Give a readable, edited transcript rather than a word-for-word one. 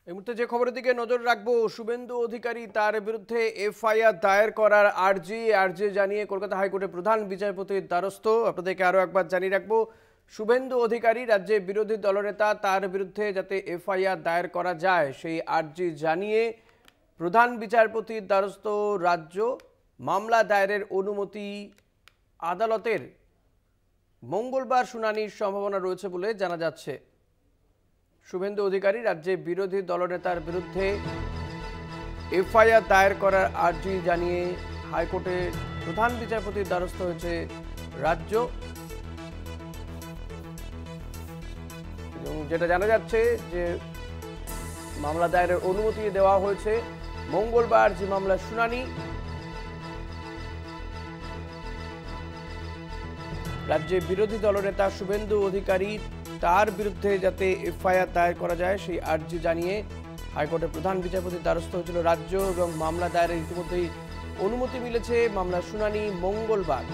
এই মুহূর্তে যে খবরের দিকে নজর রাখবো, শুভেন্দু অধিকারী তার বিরুদ্ধে এফআইআর দায়ের করার আর্জি জানিয়ে কলকাতা হাইকোর্টের প্রধান বিচারপতির দ্বারস্থ। আপনাদেরকে আরো একবার জানিয়ে রাখবো, শুভেন্দু অধিকারী রাজ্যে বিরোধী দলনেতা, তার বিরুদ্ধে যাতে এফআইআর দায়ের করা যায় সেই আর্জি জানিয়ে প্রধান বিচারপতির দ্বারস্থ রাজ্য। মামলা দায়েরের অনুমতি আদালতের মঙ্গলবার শুনানির সম্ভাবনা রয়েছে বলে জানা যাচ্ছে। শুভেন্দু অধিকারী রাজ্যে বিরোধী দলনেতার বিরুদ্ধে এফআইআর দায়ের করার আর্জি জানিয়ে হাইকোর্টের প্রধান বিচারপতির দ্বারস্থ হয়েছে রাজ্য। এবং যেটা জানা যাচ্ছে যে মামলা দায়েরের অনুমতি দেওয়া হয়েছে মঙ্গলবার যে মামলার শুনানি। রাজ্যে বিরোধী দলনেতা শুভেন্দু অধিকারী তার বিরুদ্ধে যাতে এফআইআর দায়ের করা যায় সেই আর্জি জানিয়ে হাইকোর্টের প্রধান বিচারপতির দ্বারস্থ হয়েছিল রাজ্য এবং মামলা দায়েরের ইতিমধ্যেই অনুমতি মিলেছে। মামলার শুনানি মঙ্গলবার।